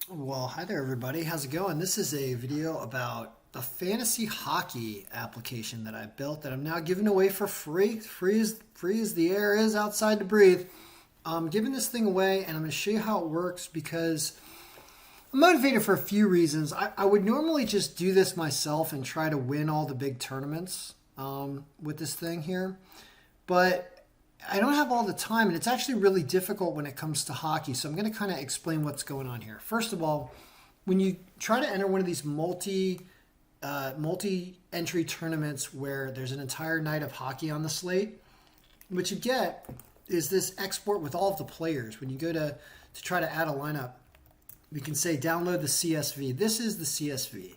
Well, hi there, everybody. How's it going? This is a video about a fantasy hockey application that I built that I'm now giving away for free. Free as the air is outside to breathe. I'm giving this thing away, and I'm going to show you how it works because I'm motivated for a few reasons. I would normally just do this myself and try to win all the big tournaments with this thing here, but I don't have all the time, and it's actually really difficult when it comes to hockey. So I'm going to kind of explain what's going on here. First of all, when you try to enter one of these multi-entry tournaments where there's an entire night of hockey on the slate, what you get is this export with all of the players. When you go to try to add a lineup, we can say download the CSV. This is the CSV.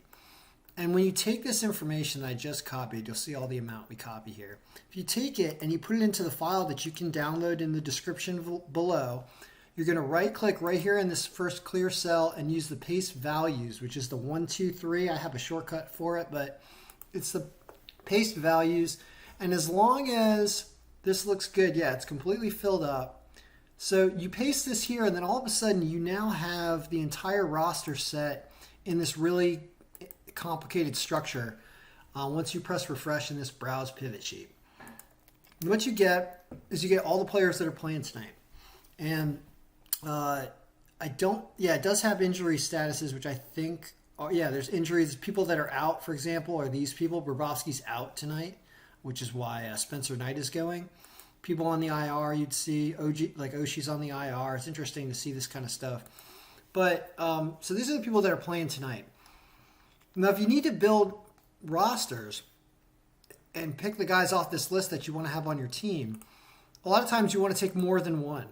And when you take this information that I just copied, you'll see all the amount we copy here. If you take it and you put it into the file that you can download in the description below, you're going to right-click right here in this first clear cell and use the paste values, which is the 1, 2, 3. I have a shortcut for it, but it's the paste values. And as long as this looks good, yeah, it's completely filled up. So you paste this here, and then all of a sudden you now have the entire roster set in this really complicated structure once you press refresh in this browse pivot sheet. And what you get is you get all the players that are playing tonight. And it does have injury statuses, which I think, there's injuries. People that are out, for example, are these people. Bobrovsky's out tonight, which is why Spencer Knight is going. People on the IR, you'd see Oshie's on the IR. It's interesting to see this kind of stuff. But so these are the people that are playing tonight. Now, if you need to build rosters and pick the guys off this list that you want to have on your team, a lot of times you want to take more than one.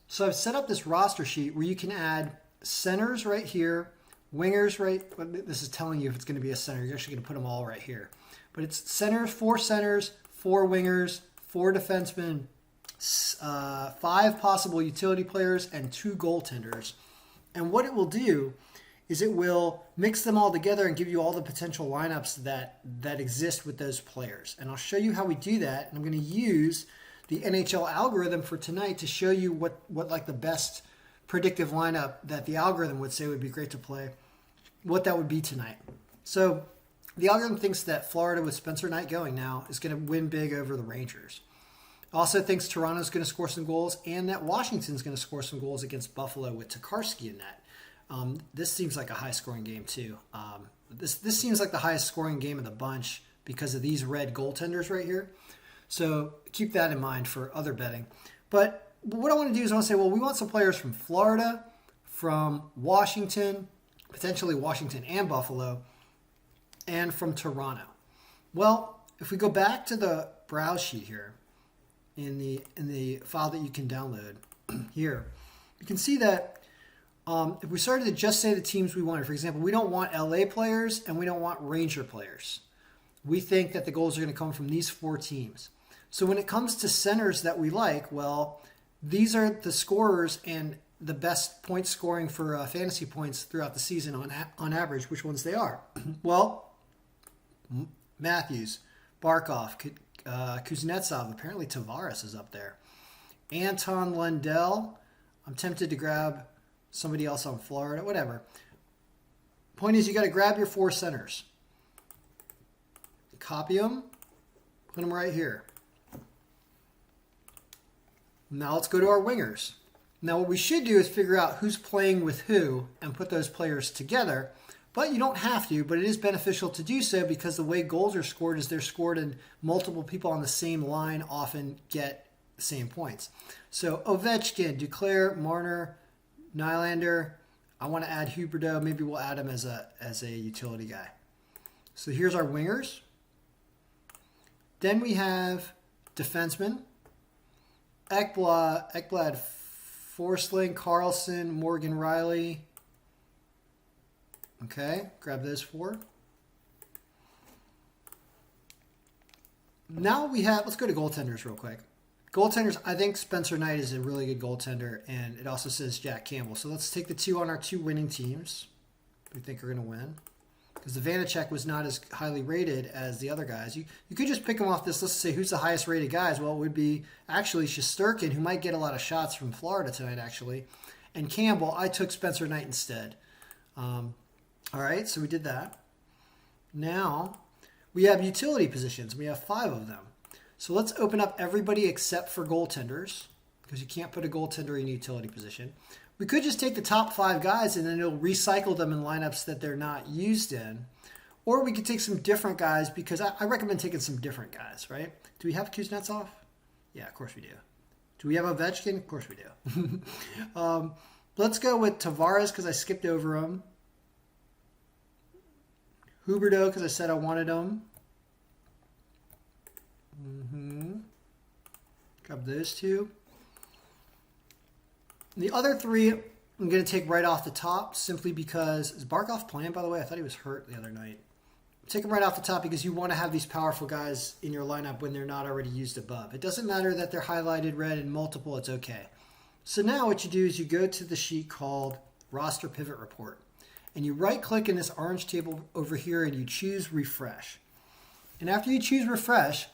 So I've set up this roster sheet where you can add centers right here, wingers right. This is telling you if it's going to be a center. You're actually going to put them all right here. But it's centers, 4 wingers, 4 defensemen, 5 possible utility players, and 2 goaltenders. And what it will do is it will mix them all together and give you all the potential lineups that exist with those players. And I'll show you how we do that. And I'm going to use the NHL algorithm for tonight to show you what like the best predictive lineup that the algorithm would say would be great to play, what that would be tonight. So the algorithm thinks that Florida with Spencer Knight going now is going to win big over the Rangers. Also thinks Toronto's going to score some goals and that Washington's going to score some goals against Buffalo with Tokarski in net. This seems like a high-scoring game, too. This seems like the highest-scoring game of the bunch because of these red goaltenders right here. So keep that in mind for other betting. But what I want to do is I want to say, well, we want some players from Florida, from Washington, potentially Washington and Buffalo, and from Toronto. Well, if we go back to the browse sheet here in the file that you can download here, you can see that if we started to just say the teams we wanted, for example, we don't want LA players and we don't want Ranger players. We think that the goals are going to come from these 4 teams. So when it comes to centers that we like, well, these are the scorers and the best point scoring for fantasy points throughout the season on average, which ones they are. Well, Matthews, Barkov, Kuznetsov, apparently Tavares is up there. Anton Lundell. I'm tempted to grab somebody else on Florida, whatever. Point is, you got to grab your 4 centers. Copy them. Put them right here. Now let's go to our wingers. Now what we should do is figure out who's playing with who and put those players together. But you don't have to, but it is beneficial to do so because the way goals are scored is they're scored and multiple people on the same line often get the same points. So Ovechkin, Duclair, Marner, Nylander. I want to add Huberdeau. Maybe we'll add him as a utility guy. So here's our wingers. Then we have defensemen. Ekblad, Forsling, Carlson, Morgan Riley. Okay, grab those 4. Now we have, let's go to goaltenders real quick. Goaltenders, I think Spencer Knight is a really good goaltender, and it also says Jack Campbell. So let's take the 2 on our 2 winning teams we think are going to win. Because the Vanacek was not as highly rated as the other guys. You could just pick them off this list and say who's the highest rated guys. Well, it would be actually Shesterkin, who might get a lot of shots from Florida tonight, actually. And Campbell, I took Spencer Knight instead. All right, so we did that. Now we have utility positions. We have 5 of them. So let's open up everybody except for goaltenders, because you can't put a goaltender in utility position. We could just take the top 5 guys and then it'll recycle them in lineups that they're not used in. Or we could take some different guys, because I recommend taking some different guys, right? Do we have Kuznetsov? Yeah, of course we do. Do we have Ovechkin? Of course we do. Let's go with Tavares, because I skipped over him. Huberdeau, because I said I wanted him. Grab those 2. The other 3 I'm going to take right off the top, simply because... Is Barkov playing, by the way? I thought he was hurt the other night. Take them right off the top because you want to have these powerful guys in your lineup when they're not already used above. It doesn't matter that they're highlighted red and multiple, it's okay. So now what you do is you go to the sheet called Roster Pivot Report. And you right-click in this orange table over here and you choose Refresh. And after you choose Refresh,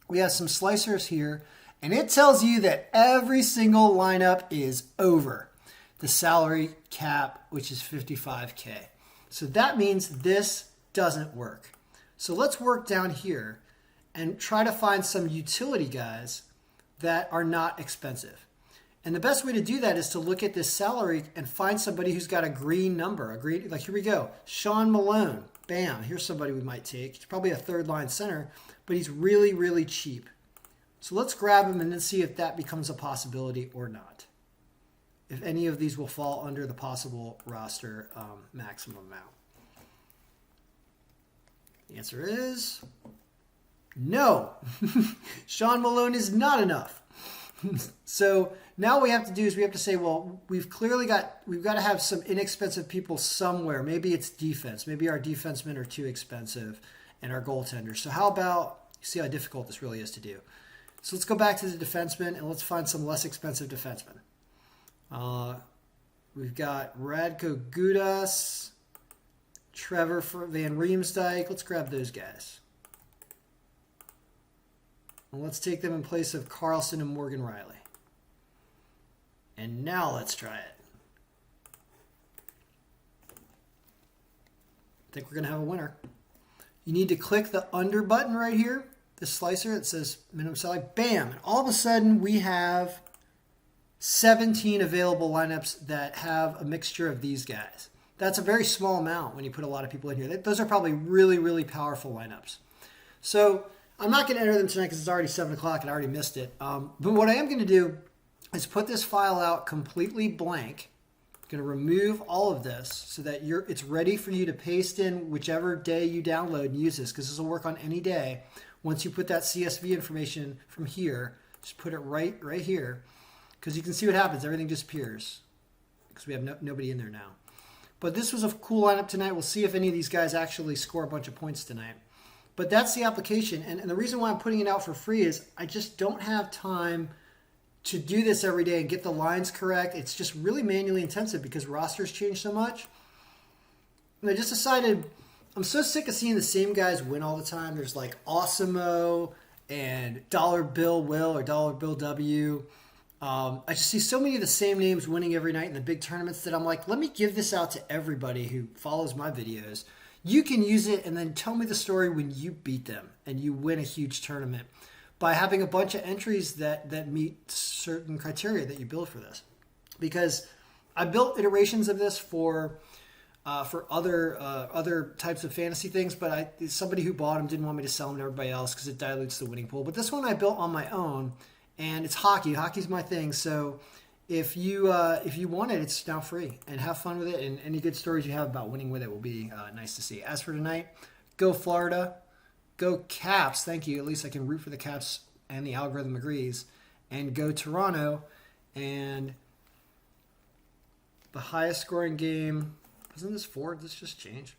we have some slicers here. And it tells you that every single lineup is over the salary cap, which is $55K. So that means this doesn't work. So let's work down here and try to find some utility guys that are not expensive. And the best way to do that is to look at this salary and find somebody who's got a green number. Like here we go, Sean Malone. Bam, here's somebody we might take. He's probably a 3rd-line center, but he's really, really cheap. So let's grab him and then see if that becomes a possibility or not. If any of these will fall under the possible roster maximum amount. The answer is no. Sean Malone is not enough. So now what we have to do is we have to say, well, we've got to have some inexpensive people somewhere. Maybe it's defense. Maybe our defensemen are too expensive and our goaltenders. So how about, you see how difficult this really is to do. So let's go back to the defensemen and let's find some less expensive defensemen. We've got Radko Gudas, Trevor Van Riemsdyk. Let's grab those guys. And let's take them in place of Carlson and Morgan Riley. And now let's try it. I think we're going to have a winner. You need to click the under button right here, the slicer that says minimum salary. Bam! And all of a sudden we have 17 available lineups that have a mixture of these guys. That's a very small amount when you put a lot of people in here. Those are probably really, really powerful lineups. So I'm not going to enter them tonight because it's already 7 o'clock and I already missed it. But what I am going to do is put this file out completely blank. I'm going to remove all of this so that it's ready for you to paste in whichever day you download and use this, because this will work on any day. Once you put that CSV information from here, just put it right here, because you can see what happens. Everything disappears because we have nobody in there now. But this was a cool lineup tonight. We'll see if any of these guys actually score a bunch of points tonight. But that's the application. And the reason why I'm putting it out for free is I just don't have time to do this every day and get the lines correct. It's just really manually intensive because rosters change so much. And I just decided I'm so sick of seeing the same guys win all the time. There's like Awesemo and Dollar Bill Will or Dollar Bill W. I just see so many of the same names winning every night in the big tournaments that I'm like, let me give this out to everybody who follows my videos. You can use it and then tell me the story when you beat them and you win a huge tournament by having a bunch of entries that meet certain criteria that you build for this. Because I built iterations of this for other types of fantasy things, but somebody who bought them didn't want me to sell them to everybody else because it dilutes the winning pool. But this one I built on my own. And it's hockey. Hockey's my thing. So if you want it, it's now free. And have fun with it. And any good stories you have about winning with it will be nice to see. As for tonight, go Florida. Go Caps. Thank you. At least I can root for the Caps and the algorithm agrees. And go Toronto. And the highest scoring game. Wasn't this 4? Did this just change?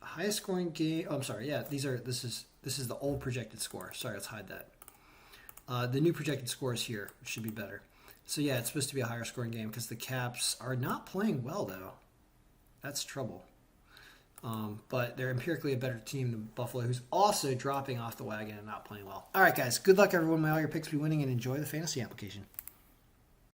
Highest scoring game. Oh, I'm sorry. Yeah, this is the old projected score. Sorry, let's hide that. The new projected score is here, which should be better. So yeah, it's supposed to be a higher scoring game because the Caps are not playing well though. That's trouble. But they're empirically a better team than Buffalo, who's also dropping off the wagon and not playing well. All right, guys. Good luck, everyone. May all your picks be winning, and enjoy the fantasy application.